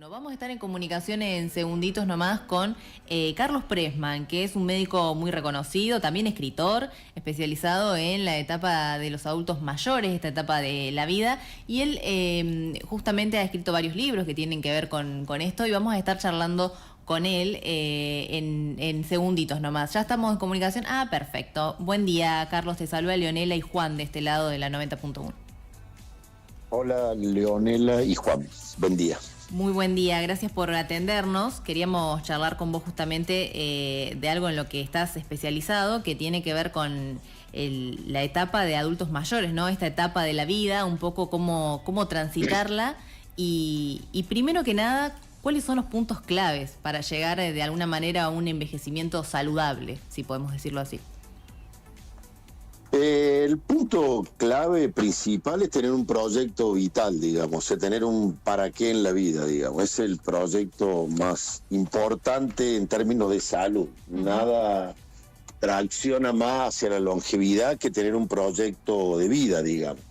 Bueno, vamos a estar en comunicación en segunditos nomás con Carlos Pressman, que es un médico muy reconocido, también escritor, especializado en la etapa de los adultos mayores, esta etapa de la vida, y él justamente ha escrito varios libros que tienen que ver con esto, y vamos a estar charlando con él en segunditos nomás. ¿Ya estamos en comunicación? Ah, perfecto. Buen día, Carlos, te saluda Leonela y Juan de este lado de la 90.1. Hola, Leonela y Juan. Buen día. Muy buen día, gracias por atendernos. Queríamos charlar con vos justamente de algo en lo que estás especializado, que tiene que ver con la etapa de adultos mayores, ¿no? Esta etapa de la vida, un poco cómo transitarla y primero que nada, ¿cuáles son los puntos claves para llegar de alguna manera a un envejecimiento saludable, si podemos decirlo así? El punto clave principal es tener un proyecto vital, digamos, tener un para qué en la vida, digamos. Es el proyecto más importante en términos de salud. Nada tracciona más hacia la longevidad que tener un proyecto de vida, digamos.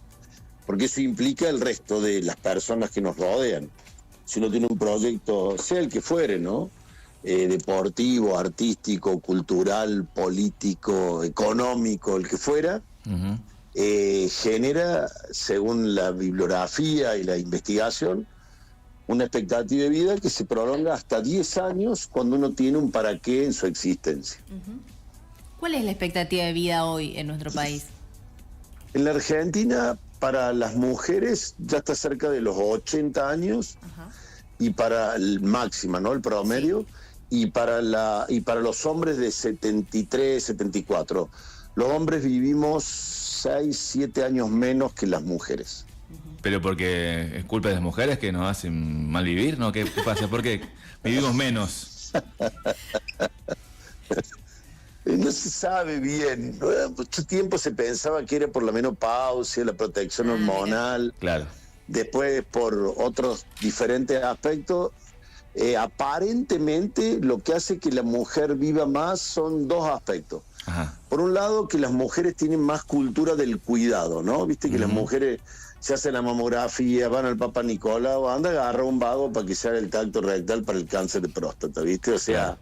Porque eso implica el resto de las personas que nos rodean. Si uno tiene un proyecto, sea el que fuere, ¿no? Deportivo, artístico, cultural, político, económico, el que fuera, genera, según la bibliografía y la investigación, una expectativa de vida que se prolonga hasta 10 años cuando uno tiene un para qué en su existencia. ¿Cuál es la expectativa de vida hoy en nuestro país? En la Argentina, para las mujeres ya está cerca de los 80 años. Ajá. Y para el máxima, ¿no? El promedio. Sí. Y para los hombres de 73, 74. Los hombres vivimos 6, 7 años menos que las mujeres. ¿Pero porque es culpa de las mujeres que nos hacen mal vivir? ¿No? ¿Qué pasa? ¿Por qué vivimos menos? No se sabe bien. Mucho tiempo se pensaba que era por la menopausia, la protección hormonal. Claro. Después, por otros diferentes aspectos, aparentemente lo que hace que la mujer viva más son dos aspectos. Ajá. Por un lado, que las mujeres tienen más cultura del cuidado, ¿no? Viste que las mujeres se hacen la mamografía, van al Papa Nicolau, anda a agarrar un vago para que se haga el tacto rectal para el cáncer de próstata, ¿viste? O sea,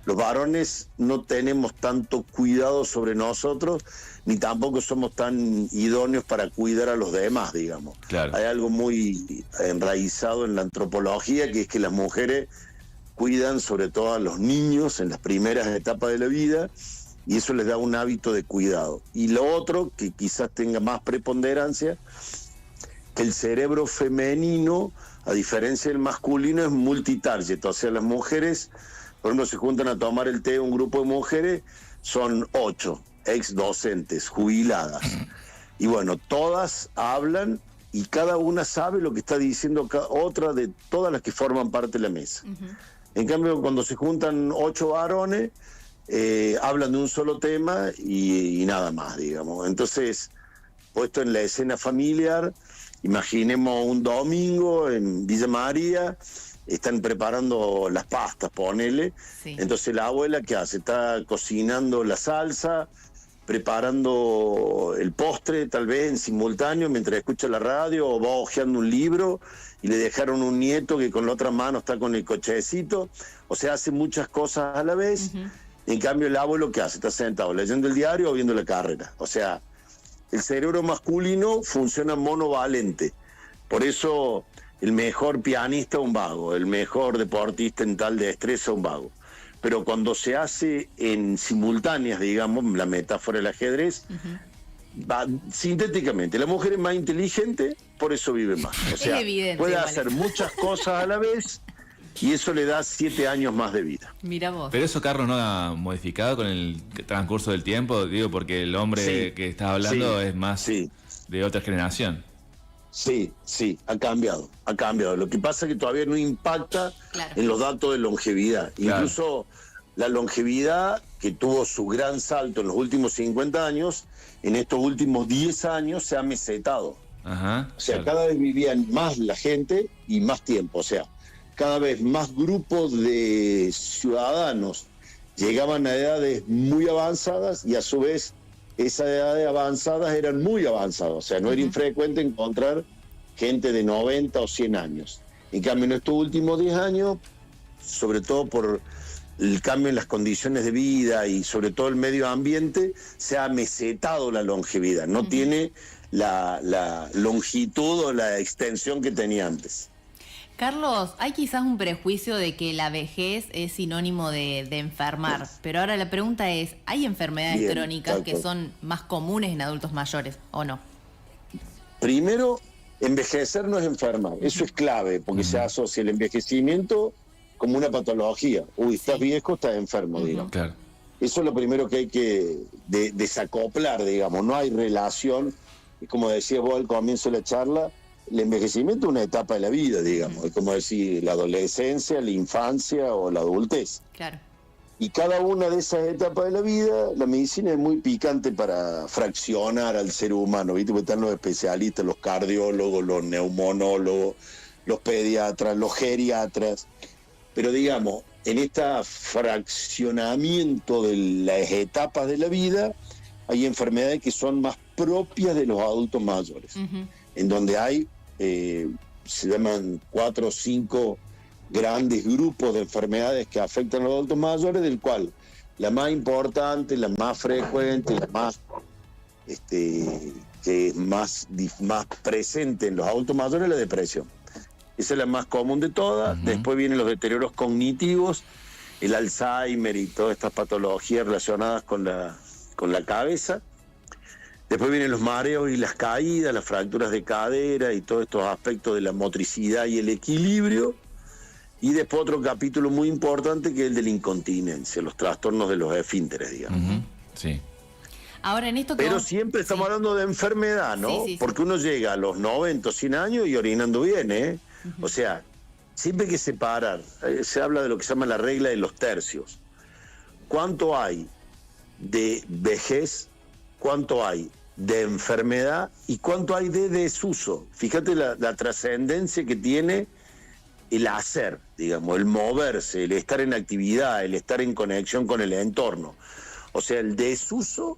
los varones no tenemos tanto cuidado sobre nosotros, ni tampoco somos tan idóneos para cuidar a los demás, digamos. Claro. Hay algo muy enraizado en la antropología, que es que las mujeres cuidan sobre todo a los niños en las primeras etapas de la vida, y eso les da un hábito de cuidado. Y lo otro, que quizás tenga más preponderancia, que el cerebro femenino, a diferencia del masculino, es multitarget. O sea, las mujeres, por ejemplo, se juntan a tomar el té un grupo de mujeres, son 8 ex docentes, jubiladas. Y bueno, todas hablan y cada una sabe lo que está diciendo otra de todas las que forman parte de la mesa. En cambio, cuando se juntan 8 varones, hablan de un solo tema y nada más, digamos. Entonces, puesto en la escena familiar, imaginemos un domingo en Villa María, están preparando las pastas, ponele. Sí. Entonces la abuela, ¿qué hace? Está cocinando la salsa, preparando el postre, tal vez en simultáneo, mientras escucha la radio, o va hojeando un libro, y le dejaron un nieto que con la otra mano está con el cochecito. O sea, hace muchas cosas a la vez. En cambio, el abuelo, ¿qué hace? Está sentado leyendo el diario o viendo la carrera. O sea, el cerebro masculino funciona monovalente. Por eso el mejor pianista es un vago, el mejor deportista en tal destreza es un vago. Pero cuando se hace en simultáneas, digamos, la metáfora del ajedrez, va, sintéticamente, la mujer es más inteligente, por eso vive más. O sea, evidente, puede hacer muchas cosas a la vez y eso le da 7 años más de vida. Mira vos. Pero eso, Carlos, ¿no ha modificado con el transcurso del tiempo? Digo, porque el hombre que estás hablando es más de otra generación. Sí, ha cambiado. Lo que pasa es que todavía no impacta en los datos de longevidad. Claro. Incluso la longevidad, que tuvo su gran salto en los últimos 50 años, en estos últimos 10 años se ha mesetado. Ajá, o sea, cada vez vivían más la gente y más tiempo. O sea, cada vez más grupos de ciudadanos llegaban a edades muy avanzadas y a su vez esas edades avanzadas eran muy avanzadas. O sea, no era infrecuente encontrar gente de 90 o 100 años. En cambio, en estos últimos 10 años, sobre todo por el cambio en las condiciones de vida y sobre todo el medio ambiente, se ha mesetado la longevidad, no tiene la longitud o la extensión que tenía antes. Carlos, hay quizás un prejuicio de que la vejez es sinónimo de enfermar, pero ahora la pregunta es, ¿hay enfermedades crónicas que son más comunes en adultos mayores o no? Primero, envejecer no es enfermar, eso es clave, porque se asocia el envejecimiento como una patología. Uy, estás viejo, estás enfermo, digamos. Claro. Eso es lo primero que hay que desacoplar, digamos. No hay relación, y como decías vos al comienzo de la charla, el envejecimiento es una etapa de la vida, digamos. Es como decir la adolescencia, la infancia o la adultez. Claro. Y cada una de esas etapas de la vida, la medicina es muy picante para fraccionar al ser humano, ¿viste? Porque están los especialistas, los cardiólogos, los neumonólogos, los pediatras, los geriatras. Pero digamos, en este fraccionamiento de las etapas de la vida, hay enfermedades que son más propias de los adultos mayores, en donde hay, se llaman 4 o 5 grandes grupos de enfermedades que afectan a los adultos mayores, del cual la más importante, la más frecuente, la más que es más presente en los adultos mayores es la depresión. Esa es la más común de todas. Después vienen los deterioros cognitivos, el Alzheimer y todas estas patologías relacionadas con la cabeza. Después vienen los mareos y las caídas, las fracturas de cadera y todos estos aspectos de la motricidad y el equilibrio. Y después otro capítulo muy importante que es el de la incontinencia, los trastornos de los esfínteres, digamos. Sí. Ahora, en esto pero siempre estamos hablando de enfermedad, ¿no? Porque uno llega a los 90, 100 años y orinando bien, ¿eh? O sea, siempre hay que separar. Se habla de lo que se llama la regla de los tercios. ¿Cuánto hay de vejez? ¿Cuánto hay de enfermedad? ¿Y cuánto hay de desuso? Fíjate la trascendencia que tiene el hacer, digamos, el moverse, el estar en actividad, el estar en conexión con el entorno. O sea, el desuso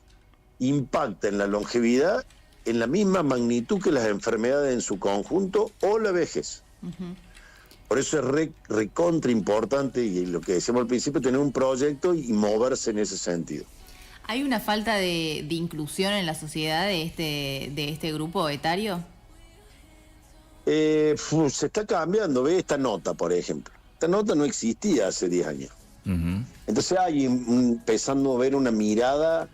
impacta en la longevidad en la misma magnitud que las enfermedades en su conjunto o la vejez. Por eso es recontra importante, y lo que decíamos al principio, tener un proyecto y moverse en ese sentido. ¿Hay una falta de inclusión en la sociedad de este grupo etario? Se está cambiando, ve esta nota, por ejemplo. Esta nota no existía hace 10 años. Entonces hay empezando a ver una mirada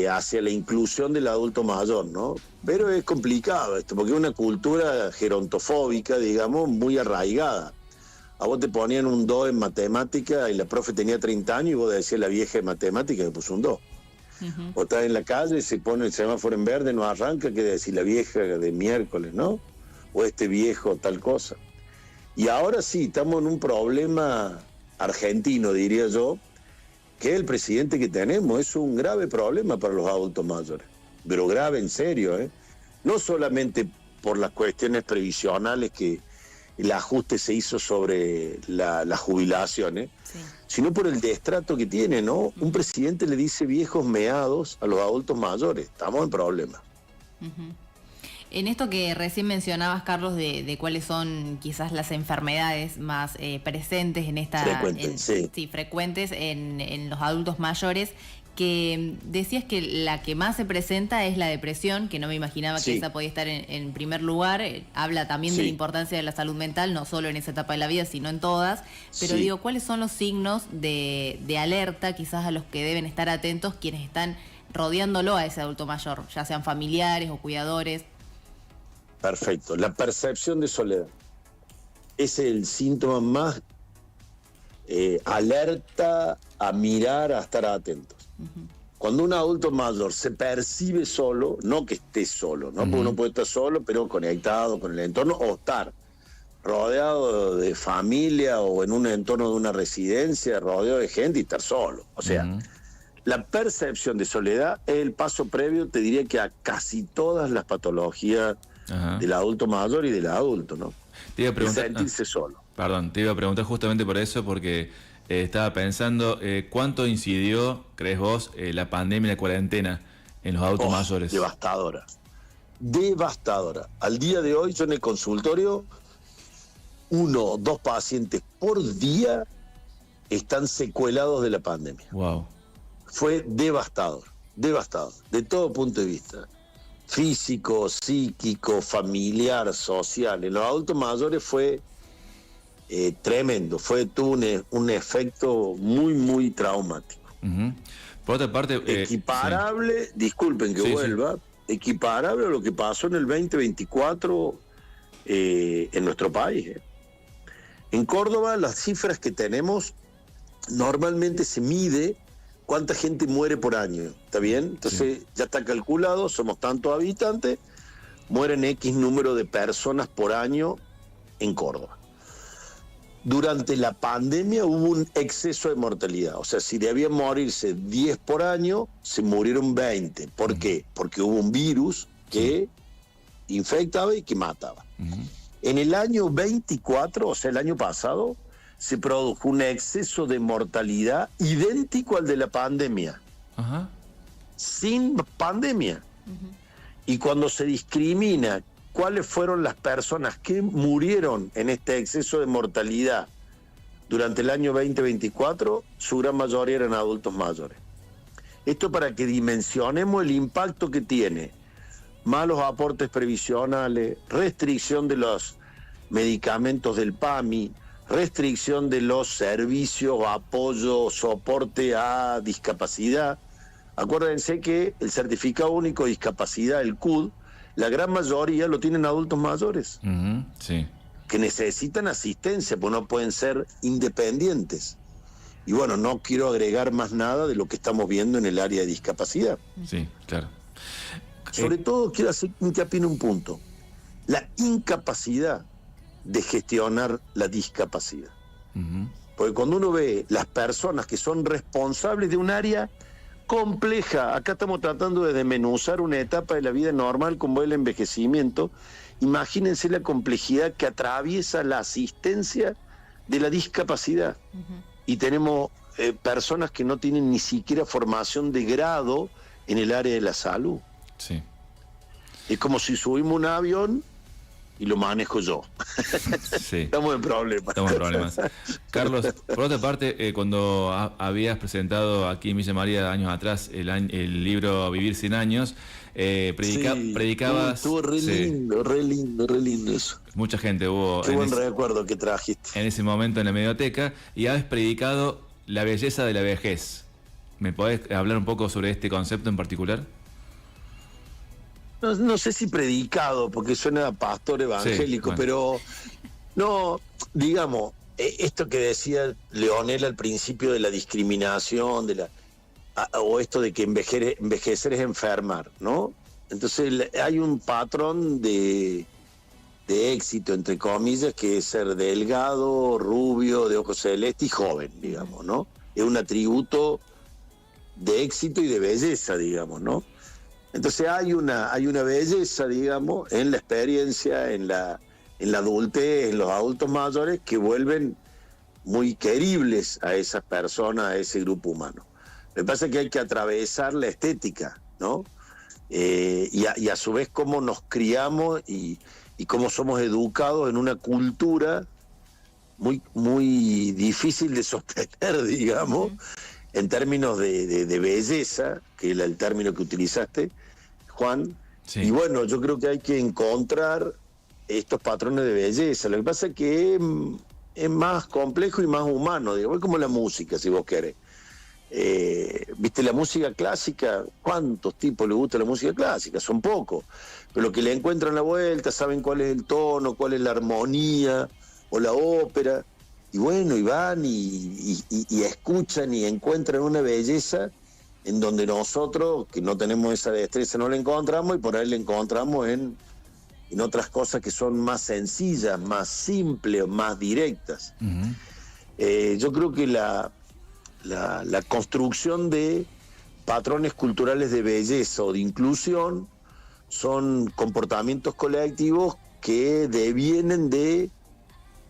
hacia la inclusión del adulto mayor, ¿no? Pero es complicado esto, porque es una cultura gerontofóbica, digamos, muy arraigada. A vos te ponían un 2 en matemática y la profe tenía 30 años y vos decías la vieja de matemática que puso un 2. O estás en la calle y se pone el semáforo en verde, no arranca, que decir la vieja de miércoles, ¿no? O este viejo, tal cosa. Y ahora sí, estamos en un problema argentino, diría yo, que el presidente que tenemos es un grave problema para los adultos mayores, pero grave en serio, ¿eh? No solamente por las cuestiones previsionales que el ajuste se hizo sobre las jubilaciones, sino por el destrato que tiene, ¿no? Un presidente le dice viejos meados a los adultos mayores, estamos en problemas. En esto que recién mencionabas, Carlos, de cuáles son quizás las enfermedades más presentes en esta... frecuentes en los adultos mayores, que decías que la que más se presenta es la depresión, que no me imaginaba que esa podía estar en primer lugar. Habla también de la importancia de la salud mental, no solo en esa etapa de la vida, sino en todas. Pero digo, ¿cuáles son los signos de alerta quizás a los que deben estar atentos quienes están rodeándolo a ese adulto mayor, ya sean familiares o cuidadores? Perfecto. La percepción de soledad es el síntoma más alerta a mirar, a estar atentos. Cuando un adulto mayor se percibe solo, no que esté solo, ¿no? Porque uno puede estar solo, pero conectado con el entorno, o estar rodeado de familia o en un entorno de una residencia, rodeado de gente y estar solo. O sea, la percepción de soledad es el paso previo, te diría que a casi todas las patologías del adulto mayor y del adulto, ¿no? Te iba a preguntar, sentirse solo. Perdón, te iba a preguntar justamente por eso, porque estaba pensando, ¿cuánto incidió, crees vos, la pandemia y la cuarentena en los adultos mayores? Devastadora. Devastadora. Al día de hoy, yo en el consultorio, 1 o 2 pacientes por día están secuelados de la pandemia. Wow. Fue devastador, de todo punto de vista. Físico, psíquico, familiar, social. En los adultos mayores fue tremendo, tuvo un efecto muy, muy traumático. Uh-huh. Por otra parte... equiparable, disculpen que vuelva, equiparable a lo que pasó en el 2024 en nuestro país. En Córdoba las cifras que tenemos, normalmente se mide cuánta gente muere por año, ¿está bien? Entonces ya está calculado, somos tantos habitantes, mueren X número de personas por año en Córdoba. Durante la pandemia hubo un exceso de mortalidad, o sea, si debían morirse 10 por año, se murieron 20. ¿Por qué? Porque hubo un virus que infectaba y que mataba. En el año 24, o sea, el año pasado, se produjo un exceso de mortalidad idéntico al de la pandemia. Ajá. Sin pandemia. Y cuando se discrimina cuáles fueron las personas que murieron en este exceso de mortalidad durante el año 2024, su gran mayoría eran adultos mayores. Esto para que dimensionemos el impacto que tiene malos aportes previsionales, restricción de los medicamentos del PAMI, restricción de los servicios, apoyo, soporte a discapacidad. Acuérdense que el Certificado Único de Discapacidad, el CUD, la gran mayoría lo tienen adultos mayores, que necesitan asistencia, pues no pueden ser independientes. Y bueno, no quiero agregar más nada de lo que estamos viendo en el área de discapacidad. Sí, claro. Sobre todo quiero hacer hincapié en un punto: la incapacidad de gestionar la discapacidad. Porque cuando uno ve las personas que son responsables de un área compleja, acá estamos tratando de desmenuzar una etapa de la vida normal como el envejecimiento, imagínense la complejidad que atraviesa la asistencia de la discapacidad. Y tenemos personas que no tienen ni siquiera formación de grado en el área de la salud. Sí. Es como si subimos un avión y lo manejo yo. Sí. Estamos en problemas. Carlos, por otra parte, cuando habías presentado aquí en Villa María años atrás el libro Vivir 100 años, predicabas... Estuvo re lindo eso. Mucha gente hubo... Qué buen recuerdo que trajiste. En ese momento en la Medioteca, y habéis predicado la belleza de la vejez. ¿Me podés hablar un poco sobre este concepto en particular? No sé si predicado, porque suena a pastor evangélico, pero no, digamos, esto que decía Leonel al principio de la discriminación, o esto de que envejecer es enfermar, ¿no? Entonces hay un patrón de éxito, entre comillas, que es ser delgado, rubio, de ojos celestes y joven, digamos, ¿no? Es un atributo de éxito y de belleza, digamos, ¿no? Entonces hay una belleza, digamos, en la experiencia, en la adultez, en los adultos mayores, que vuelven muy queribles a esas personas, a ese grupo humano. Me pasa que hay que atravesar la estética, ¿no? Y a su vez cómo nos criamos y cómo somos educados en una cultura muy, muy difícil de sostener, digamos, en términos de belleza, que es el término que utilizaste, Juan. Sí. Y bueno, yo creo que hay que encontrar estos patrones de belleza. Lo que pasa es que es más complejo y más humano, digamos, es como la música, si vos querés. Viste, la música clásica, ¿cuántos tipos les gusta la música clásica? Son pocos, pero los que le encuentran la vuelta saben cuál es el tono, cuál es la armonía o la ópera, y bueno, y van y escuchan y encuentran una belleza en donde nosotros, que no tenemos esa destreza, no la encontramos, y por ahí la encontramos en otras cosas que son más sencillas, más simples, más directas. Yo creo que la construcción de patrones culturales de belleza o de inclusión son comportamientos colectivos que devienen de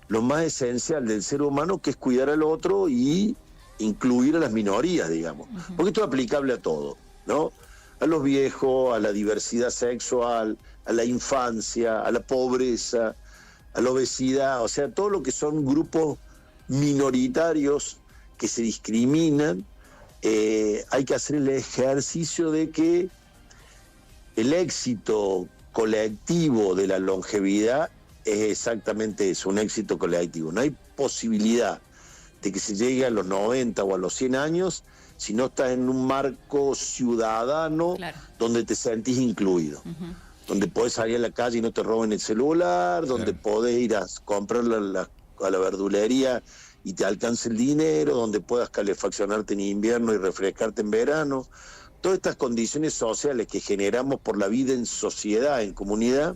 lo más esencial del ser humano, que es cuidar al otro y incluir a las minorías, digamos. Porque esto es aplicable a todo, ¿no? A los viejos, a la diversidad sexual, a la infancia, a la pobreza, a la obesidad, o sea, todo lo que son grupos minoritarios que se discriminan, hay que hacer el ejercicio de que el éxito colectivo de la longevidad es exactamente eso, un éxito colectivo. No hay posibilidad de que se llegue a los 90 o a los 100 años si no estás en un marco ciudadano, claro, donde te sentís incluido. Donde podés salir a la calle y no te roben el celular, donde podés ir a comprar a la verdulería y te alcance el dinero, donde puedas calefaccionarte en invierno y refrescarte en verano. Todas estas condiciones sociales que generamos por la vida en sociedad, en comunidad,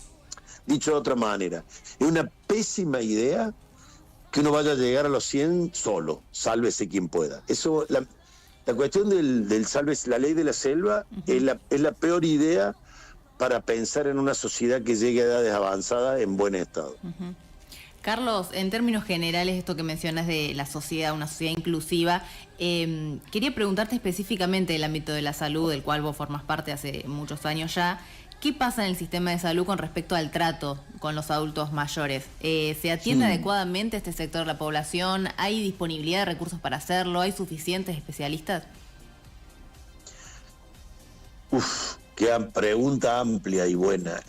dicho de otra manera, es una pésima idea que uno vaya a llegar a los 100 solo, sálvese quien pueda. Eso, la cuestión del sálvese, la ley de la selva, es la peor idea para pensar en una sociedad que llegue a edades avanzadas en buen estado. Carlos, en términos generales, esto que mencionas de la sociedad, una sociedad inclusiva, quería preguntarte específicamente del ámbito de la salud, del cual vos formas parte hace muchos años ya. ¿Qué pasa en el sistema de salud con respecto al trato con los adultos mayores? ¿Se atiende adecuadamente a este sector de la población? ¿Hay disponibilidad de recursos para hacerlo? ¿Hay suficientes especialistas? Qué pregunta amplia y buena.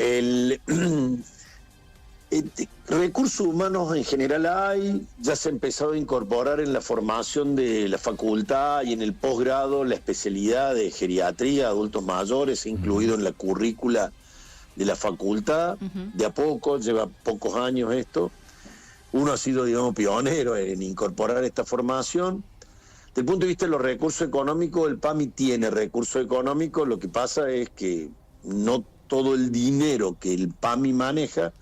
Recursos humanos en general hay, ya se ha empezado a incorporar en la formación de la facultad y en el posgrado la especialidad de geriatría, adultos mayores, incluido en la currícula de la facultad. De a poco, lleva pocos años esto. Uno ha sido, digamos, pionero en incorporar esta formación. Desde el punto de vista de los recursos económicos, el PAMI tiene recursos económicos, lo que pasa es que no todo el dinero que el PAMI maneja,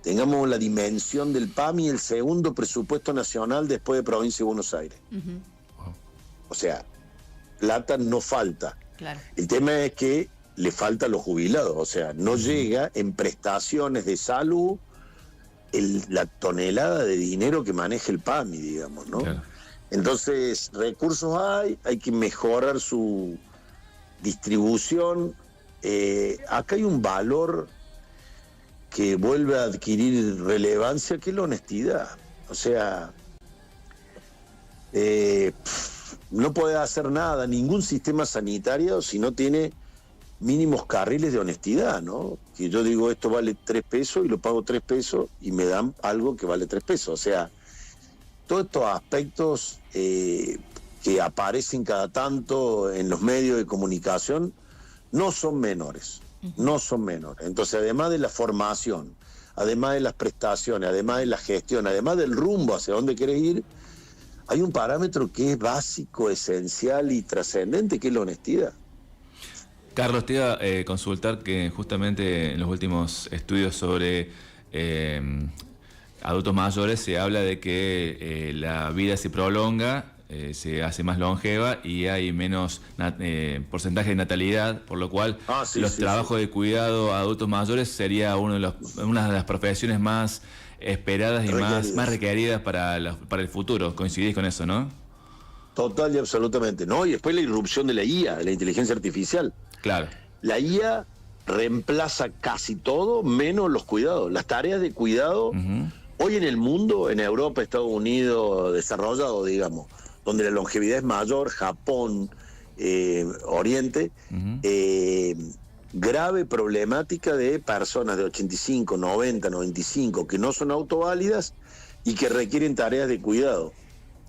tengamos la dimensión del PAMI, el segundo presupuesto nacional después de Provincia de Buenos Aires. O sea, plata no falta. Claro. El tema es que le falta a los jubilados, o sea, no llega en prestaciones de salud la tonelada de dinero que maneja el PAMI, digamos, ¿no? Claro. Entonces, recursos hay que mejorar su distribución. Acá hay un valor que vuelve a adquirir relevancia, que es la honestidad. O sea, no puede hacer nada, ningún sistema sanitario, si no tiene mínimos carriles de honestidad, ¿no? Que yo digo, esto vale 3 pesos y lo pago 3 pesos y me dan algo que vale 3 pesos. O sea, todos estos aspectos que aparecen cada tanto en los medios de comunicación no son menores. No son menores. Entonces, además de la formación, además de las prestaciones, además de la gestión, además del rumbo hacia dónde querés ir, hay un parámetro que es básico, esencial y trascendente, que es la honestidad. Carlos, te iba a consultar que justamente en los últimos estudios sobre adultos mayores se habla de que la vida se prolonga, se hace más longeva y hay menos porcentaje de natalidad, por lo cual los trabajos de cuidado a adultos mayores sería una de las profesiones más esperadas y más requeridas para el futuro. ¿Coincidís con eso, no? Total y absolutamente, ¿no? Y después la irrupción de la IA, de la inteligencia artificial. Claro. La IA reemplaza casi todo, menos los cuidados. Las tareas de cuidado, hoy en el mundo, en Europa, Estados Unidos, desarrollado, digamos, donde la longevidad es mayor, Japón, Oriente, grave problemática de personas de 85, 90, 95 que no son autoválidas y que requieren tareas de cuidado.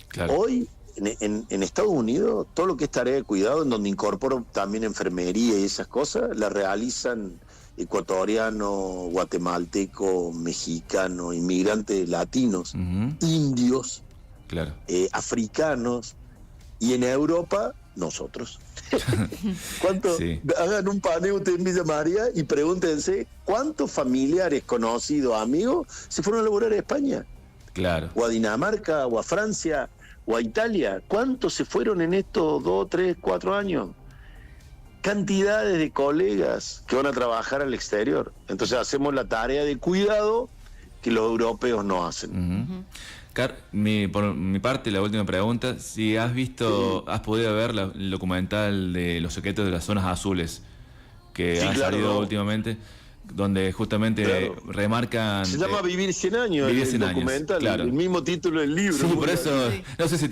Claro. Hoy, en Estados Unidos, todo lo que es tarea de cuidado, en donde incorporo también enfermería y esas cosas, la realizan ecuatorianos, guatemaltecos, mexicanos, inmigrantes latinos, indios, claro, africanos, y en Europa, nosotros. Hagan un paneo ustedes en Villa María y pregúntense cuántos familiares, conocidos, amigos, se fueron a laburar a España. Claro. O a Dinamarca, o a Francia, o a Italia. ¿Cuántos se fueron en estos 2, 3, 4 años? Cantidades de colegas que van a trabajar al exterior. Entonces hacemos la tarea de cuidado que los europeos no hacen. Por mi parte, la última pregunta, si has podido ver el documental de Los secretos de las zonas azules que ha salido últimamente. donde justamente remarcan... Se llama Vivir 100 años, Vivir 100 el documental, claro. el mismo título del libro. Sí, por eso, no sé si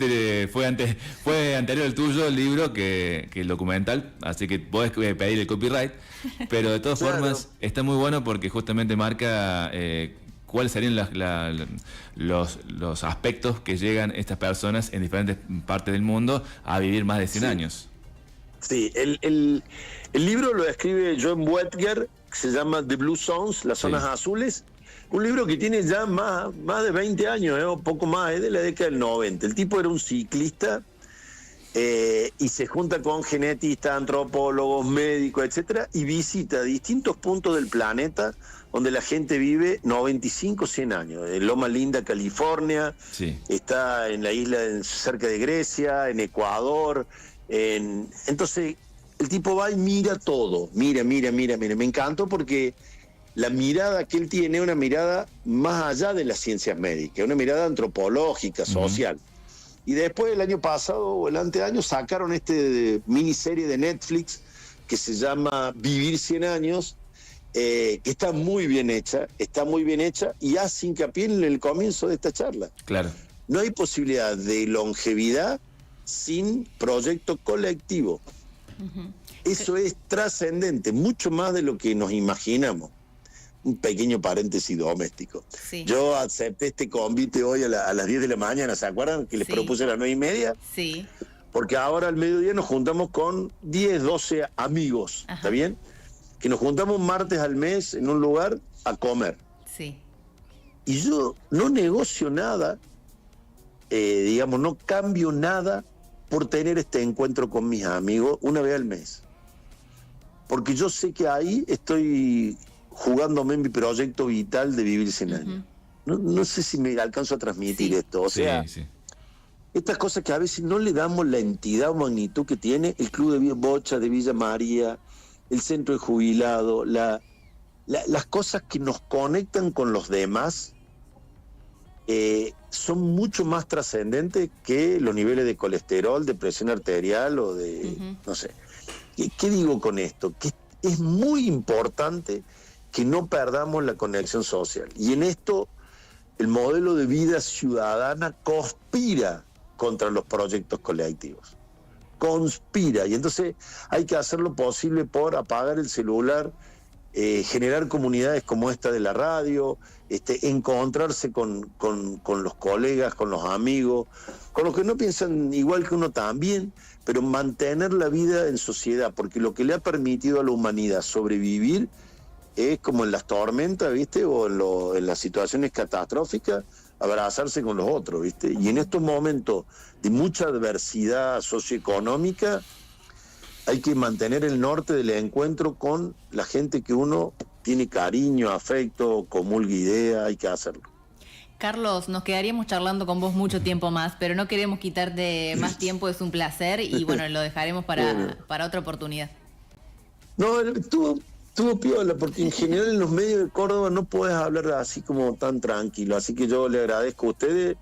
fue anterior el tuyo el libro que el documental, así que podés pedir el copyright, pero de todas formas está muy bueno porque justamente marca cuáles serían los aspectos que llegan estas personas en diferentes partes del mundo a vivir más de 100 años. Sí, el libro lo escribe John Wetger, que se llama The Blue Zones, las zonas azules. Un libro que tiene ya más de 20 años, o poco más, es de la década del 90. El tipo era un ciclista y se junta con genetistas, antropólogos, médicos, etcétera, y visita distintos puntos del planeta donde la gente vive 95, 100 años. En Loma Linda, California, está en la isla cerca de Grecia, en Ecuador. Entonces, el tipo va y mira todo. Mira. Me encantó porque la mirada que él tiene es una mirada más allá de las ciencias médicas, una mirada antropológica, social. Y después, el año pasado o el anteaño, sacaron miniserie de Netflix que se llama Vivir 100 años, que está muy bien hecha y hace hincapié en el comienzo de esta charla. Claro. No hay posibilidad de longevidad sin proyecto colectivo. Eso es trascendente, mucho más de lo que nos imaginamos. Un pequeño paréntesis doméstico. Sí. Yo acepté este convite hoy a las 10 de la mañana, ¿se acuerdan? Que les propuse a las 9:30. Sí. Porque ahora al mediodía nos juntamos con 10, 12 amigos, ¿está bien? Que nos juntamos martes al mes en un lugar a comer. Sí. Y yo no negocio nada, digamos, no cambio nada por tener este encuentro con mis amigos una vez al mes. Porque yo sé que ahí estoy jugándome en mi proyecto vital de vivir 100 años. No sé si me alcanzo a transmitir esto. O sea, estas cosas que a veces no le damos la entidad o magnitud que tiene el Club de Bocha de Villa María, el Centro de Jubilados, las cosas que nos conectan con los demás son mucho más trascendentes que los niveles de colesterol, de presión arterial o de... no sé. ¿Qué digo con esto? Que es muy importante que no perdamos la conexión social. Y en esto, el modelo de vida ciudadana conspira contra los proyectos colectivos. Conspira. Y entonces hay que hacer lo posible por apagar el celular, generar comunidades como esta de la radio, encontrarse con los colegas, con los amigos, con los que no piensan igual que uno también, pero mantener la vida en sociedad, porque lo que le ha permitido a la humanidad sobrevivir es como en las tormentas, ¿viste? O en las situaciones catastróficas, abrazarse con los otros, ¿viste? Y en estos momentos de mucha adversidad socioeconómica, hay que mantener el norte del encuentro con la gente que uno tiene cariño, afecto, comulga idea, hay que hacerlo. Carlos, nos quedaríamos charlando con vos mucho tiempo más, pero no queremos quitarte más tiempo, es un placer y bueno, lo dejaremos para otra oportunidad. No, estuvo piola, porque en general en los medios de Córdoba no podés hablar así como tan tranquilo, así que yo le agradezco a ustedes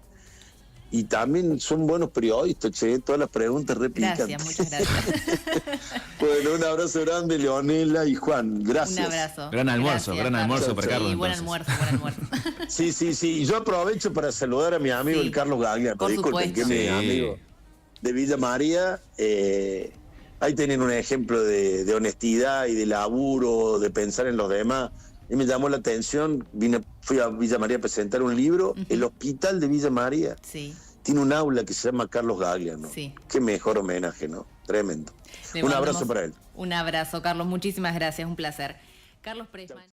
y también son buenos periodistas, todas las preguntas repican. Gracias, muchas gracias. Bueno, un abrazo grande, Leonela y Juan, gracias. Un abrazo. Gran almuerzo para Carlos. Sí, buen almuerzo. Sí. Y yo aprovecho para saludar a mi amigo el Carlos Gagliano, disculpen, que es mi amigo de Villa María. Ahí tienen un ejemplo de honestidad y de laburo, de pensar en los demás. Y me llamó la atención, fui a Villa María a presentar un libro, el Hospital de Villa María tiene un aula que se llama Carlos Gagliano. Qué mejor homenaje, ¿no? Tremendo. Un abrazo para él. Un abrazo, Carlos, muchísimas gracias, un placer. Carlos Pressman.